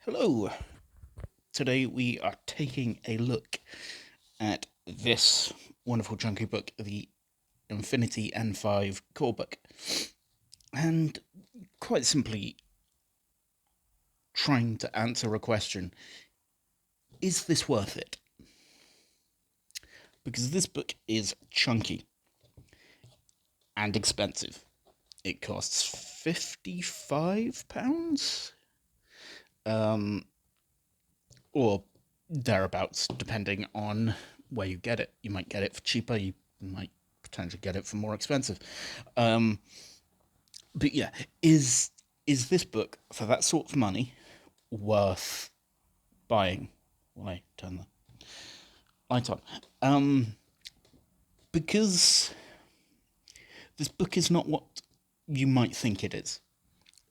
Hello! Today we are taking a look at this wonderful chunky book, the Infinity N5 core book, and quite simply trying to answer a question: is this worth it? Because this book is chunky and expensive. It costs £55, or thereabouts, depending on where you get it. You might get it for cheaper, you might potentially get it for more expensive. But yeah, is this book for that sort of money worth buying? Will I turn the light on? Because this book is not what you might think it is.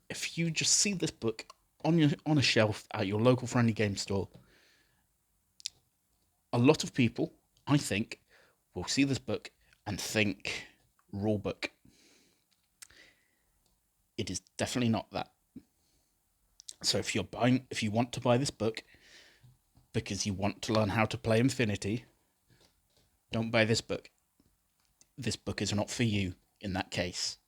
If you just see this book on a shelf at your local friendly game store, a lot of people, I think, will see this book and think rule book. It is definitely not that. So if you want to buy this book because you want to learn how to play Infinity, don't buy this book. This book is not for you in that case.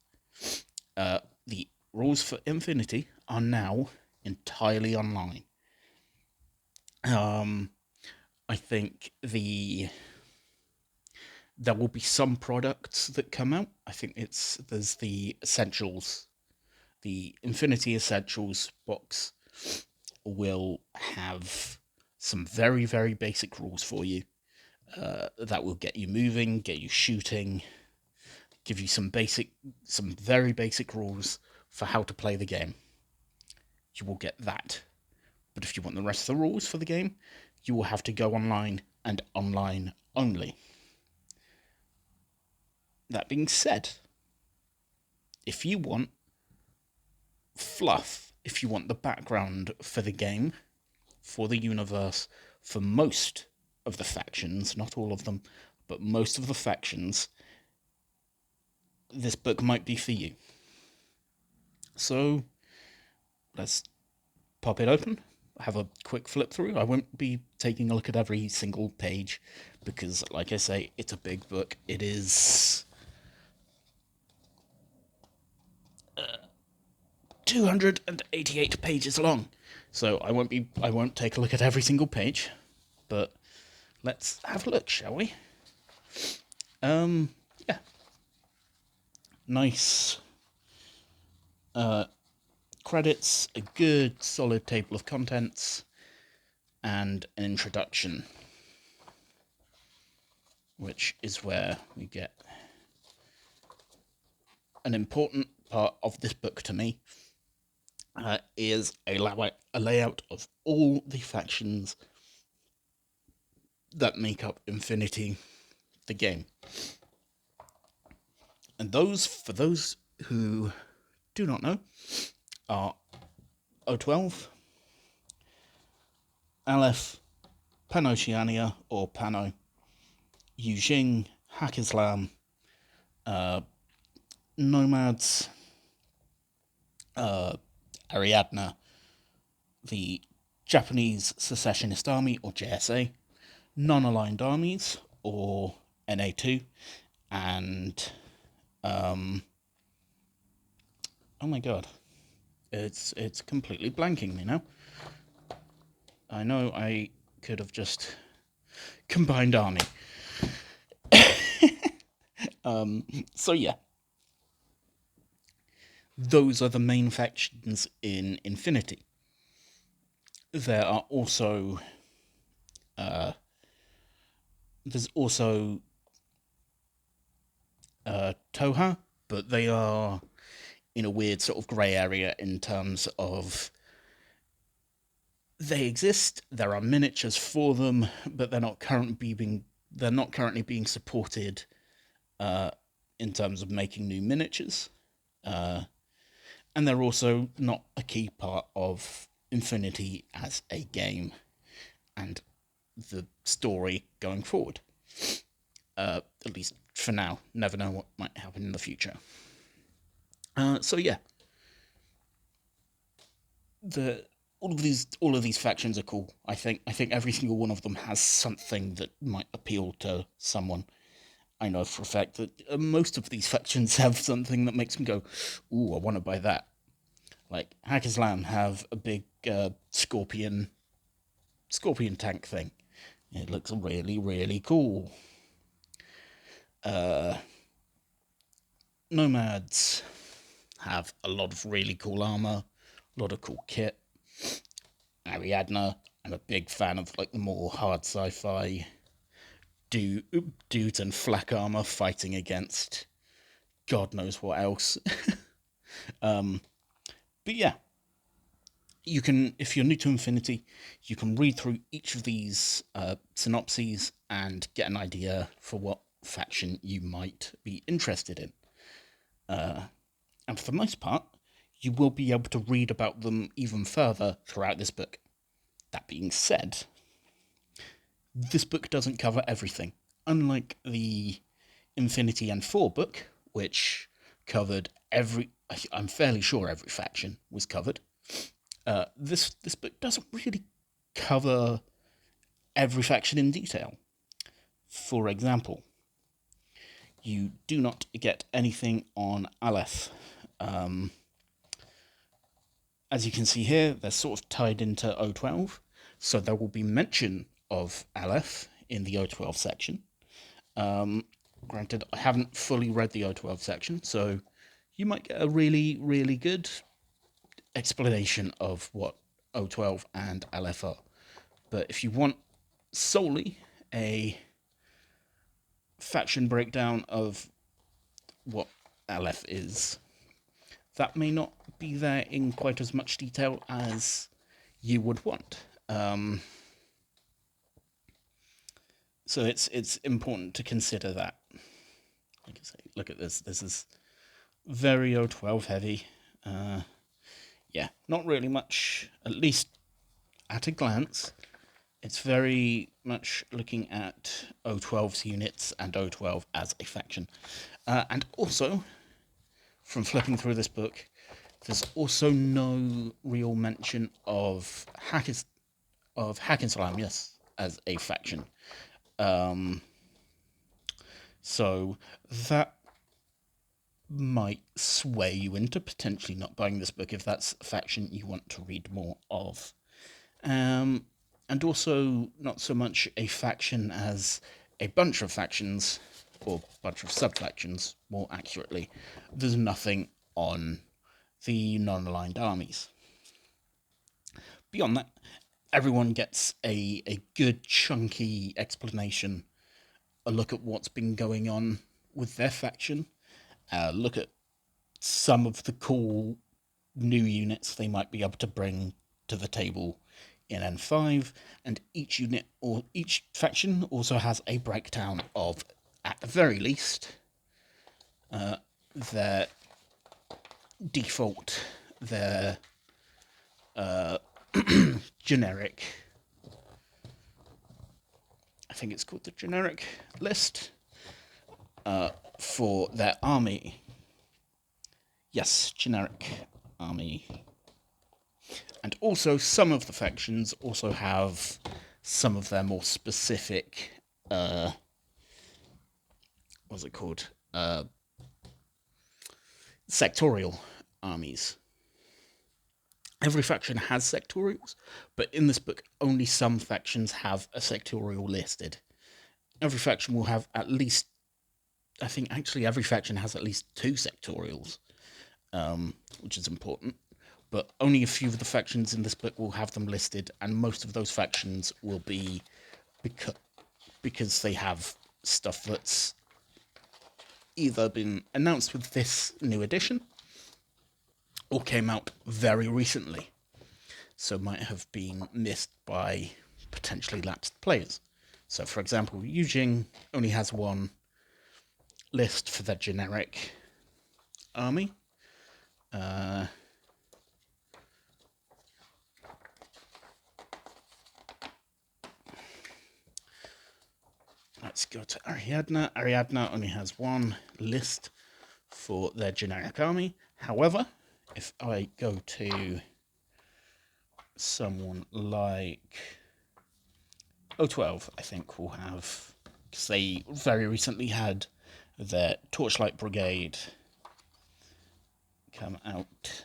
The rules for Infinity are now entirely online. I think there will be some products that come out. I think there's the Essentials, the Infinity Essentials box will have some very, very basic rules for you that will get you moving, get you shooting, give you some very basic rules for how to play the game. You will get that. But if you want the rest of the rules for the game, you will have to go online and online only. That being said, if you want fluff, if you want the background for the game, for the universe, for most of the factions, not all of them, but most of the factions, this book might be for you. So let's pop it open, have a quick flip through. I won't be taking a look at every single page because, like I say, it's a big book. It is 288 pages long, so I won't take a look at every single page, but let's have a look, shall we? Yeah, nice credits, a good solid table of contents, and an introduction, which is where we get an important part of this book to me, is a layout of all the factions that make up Infinity, the game. And for those who do not know, are O12, Aleph, Pan-Oceania, or Pano, Yujing, Hack-Islam, Nomads, Ariadna, the Japanese Secessionist Army, or JSA, Non-Aligned Armies, or NA2, and oh my god, it's completely blanking me now. I know I could have just combined army. So yeah, those are the main factions in Infinity. There are also there's also Toha, but they are in a weird sort of grey area in terms of they exist. There are miniatures for them, but they're not currently being supported in terms of making new miniatures, and they're also not a key part of Infinity as a game and the story going forward. At least for now. Never know what might happen in the future. So yeah, all of these factions are cool. I think every single one of them has something that might appeal to someone. I know for a fact that most of these factions have something that makes me go, "Ooh, I want to buy that." Like Hackislam have a big scorpion tank thing. It looks really, really cool. Nomads have a lot of really cool armor, a lot of cool kit. Ariadna, I'm a big fan of like the more hard sci-fi dudes and flak armor fighting against God knows what else. But yeah, you can, if you're new to Infinity, you can read through each of these synopses and get an idea for what faction you might be interested in. And for the most part, you will be able to read about them even further throughout this book. That being said, this book doesn't cover everything. Unlike the Infinity N4 book, which covered I'm fairly sure every faction was covered. This book doesn't really cover every faction in detail. For example, you do not get anything on Aleph. As you can see here, they're sort of tied into O12, so there will be mention of Aleph in the O12 section. Granted, I haven't fully read the O12 section, so you might get a really, really good explanation of what O12 and Aleph are. But if you want solely a faction breakdown of what Aleph is, that may not be there in quite as much detail as you would want. So it's important to consider that. Like I say, look at this. This is very O12 heavy. Yeah, not really much, at least at a glance. It's very much looking at O12's units and O12 as a faction. And also, from flipping through this book, there's also no real mention of Hackislam, yes, as a faction. So that might sway you into potentially not buying this book if that's a faction you want to read more of. And also not so much a faction as a bunch of factions, or bunch of sub-factions, more accurately. There's nothing on the non-aligned armies. Beyond that, everyone gets a good chunky explanation, a look at what's been going on with their faction, look at some of the cool new units they might be able to bring to the table in N5, and each unit or each faction also has a breakdown of, at the very least, their default, their generic, I think it's called the generic list, for their army. Yes, generic army. And also, some of the factions also have some of their more specific, what's it called? Sectorial armies. Every faction has sectorials, but in this book, only some factions have a sectorial listed. Every faction will have at least, I think actually every faction has at least 2 sectorials, which is important. But only a few of the factions in this book will have them listed, and most of those factions will be because they have stuff that's either been announced with this new edition or came out very recently, so might have been missed by potentially lapsed players. So, for example, Yujing only has one list for their generic army. Let's go to Ariadna. Ariadna only has one list for their generic army. However, if I go to someone like O12, I think, will have, because they very recently had their Torchlight Brigade come out.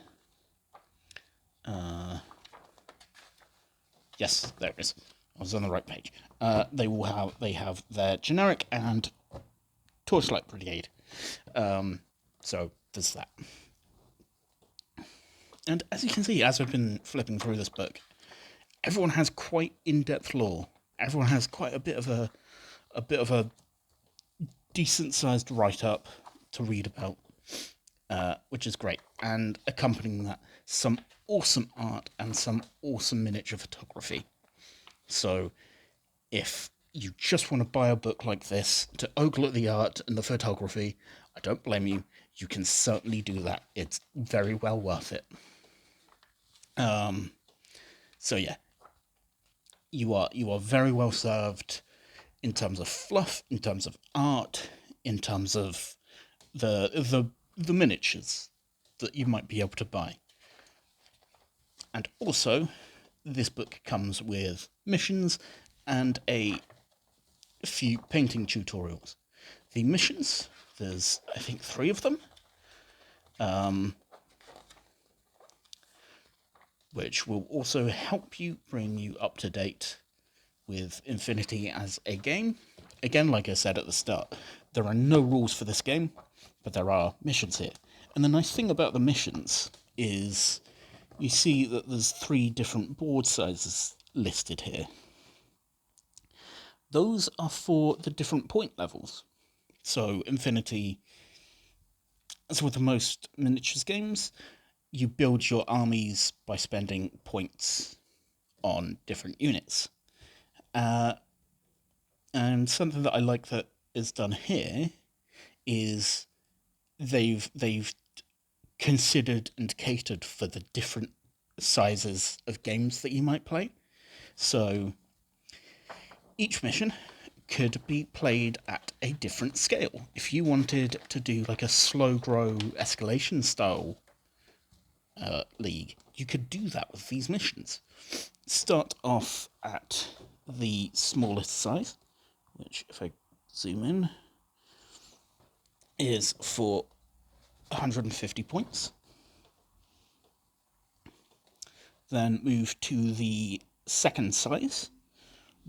Yes, there it is. I was on the right page. They have their generic and Torchlight Brigade. So there's that. And as you can see, as I've been flipping through this book, everyone has quite in-depth lore. Everyone has quite a bit of a decent-sized write-up to read about, which is great. And accompanying that, some awesome art and some awesome miniature photography. So if you just want to buy a book like this to ogle at the art and the photography, I don't blame you. You can certainly do that. It's very well worth it. So yeah, you are very well served in terms of fluff, in terms of art, in terms of the miniatures that you might be able to buy. And also, this book comes with missions and a few painting tutorials. The missions, there's I think 3 of them, which will also help you bring you up to date with Infinity as a game. Again, like I said at the start, there are no rules for this game, but there are missions here. And the nice thing about the missions is you see that there's 3 different board sizes listed here. Those are for the different point levels. So Infinity, as with most miniatures games, you build your armies by spending points on different units. And something that I like that is done here is they've considered and catered for the different sizes of games that you might play. So each mission could be played at a different scale. If you wanted to do like a slow grow escalation style league, you could do that with these missions. Start off at the smallest size, which, if I zoom in, is for 150 points. Then move to the second size,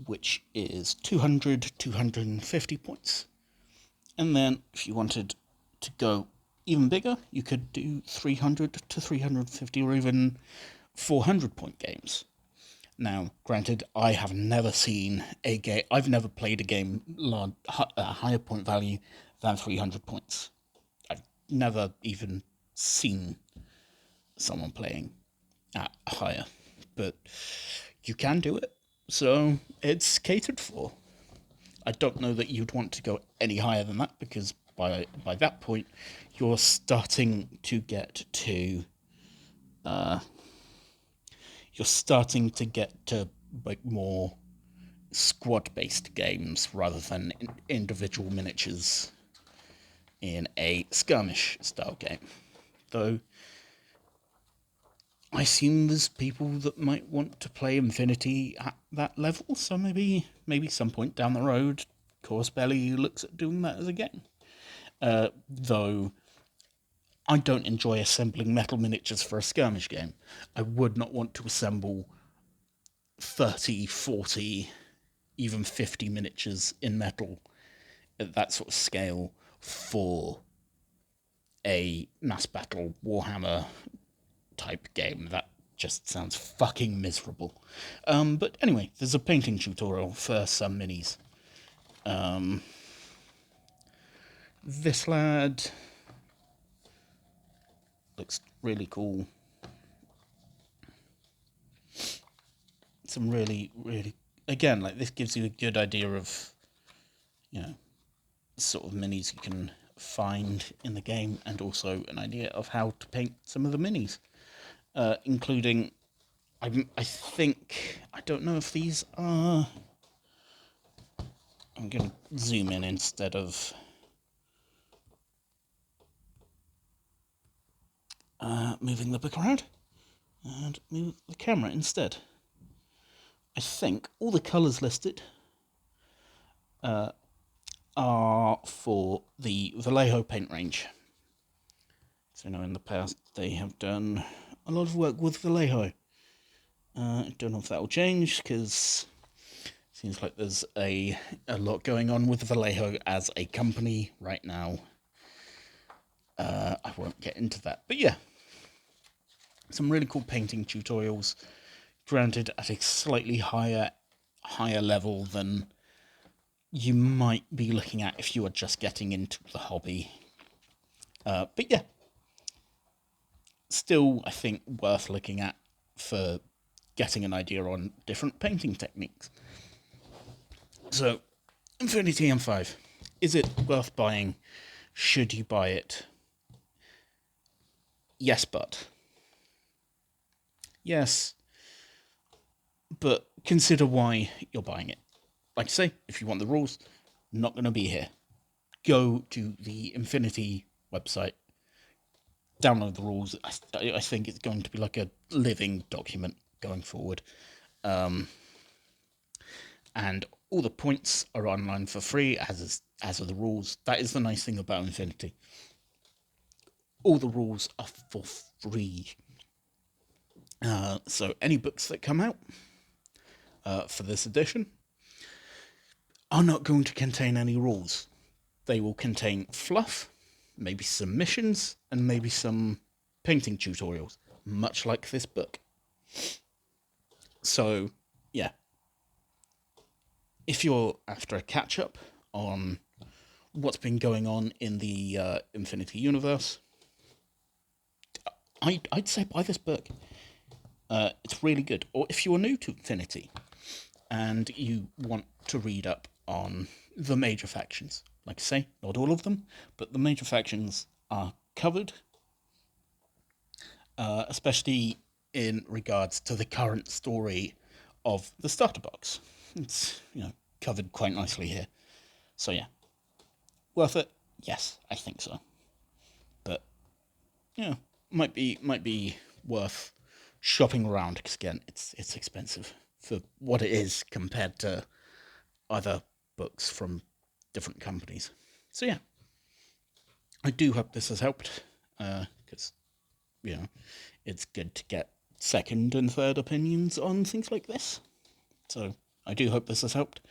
which is 250 points. And then if you wanted to go even bigger, you could do 300 to 350 or even 400 point games. Now, granted, I have never seen a game, I've never played a game higher point value than 300 points. I've never even seen someone playing at higher, but you can do it, so it's catered for. I don't know that you'd want to go any higher than that, because by that point, you're starting to get to like more squad-based games rather than individual miniatures in a skirmish-style game. Though I assume there's people that might want to play Infinity at that level, so maybe some point down the road, Course-Belly looks at doing that as a game. Though I don't enjoy assembling metal miniatures for a skirmish game. I would not want to assemble 30, 40, even 50 miniatures in metal at that sort of scale for a mass battle Warhammer type game. That just sounds fucking miserable. But anyway, there's a painting tutorial for some minis. This lad looks really cool. Some really, again, like, this gives you a good idea of, sort of minis you can find in the game, and also an idea of how to paint some of the minis, including, I think, I don't know if these are, I'm going to zoom in instead of moving the book around. and move the camera instead. I think all the colours listed are for the Vallejo paint range. So in the past they have done a lot of work with Vallejo. I don't know if that will change, because it seems like there's a lot going on with Vallejo as a company right now. I won't get into that, but yeah, some really cool painting tutorials, granted at a slightly higher level than you might be looking at if you are just getting into the hobby. But yeah, still, I think, worth looking at for getting an idea on different painting techniques. So, Infinity M5. Is it worth buying? Should you buy it? Yes, but. Yes, but consider why you're buying it. Like I say, if you want the rules, not going to be here. Go to the Infinity website, download the rules. I think it's going to be like a living document going forward. And all the points are online for free, as are the rules. That is the nice thing about Infinity. All the rules are for free. So any books that come out for this edition are not going to contain any rules. They will contain fluff, maybe some missions, and maybe some painting tutorials, much like this book. So, yeah. If you're after a catch-up on what's been going on in the Infinity universe, I'd say buy this book. It's really good. Or if you're new to Infinity and you want to read up on the major factions, like I say, not all of them, but the major factions are covered, especially in regards to the current story of the starter box. It's, covered quite nicely here. So yeah, worth it? Yes, I think so. But might be worth shopping around, because again, it's expensive for what it is compared to other books from different companies. So yeah, I do hope this has helped, because it's good to get second and third opinions on things like this. So I do hope this has helped.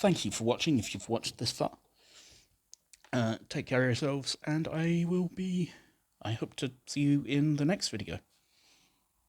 Thank you for watching, if you've watched this far. Take care of yourselves, and I hope to see you in the next video.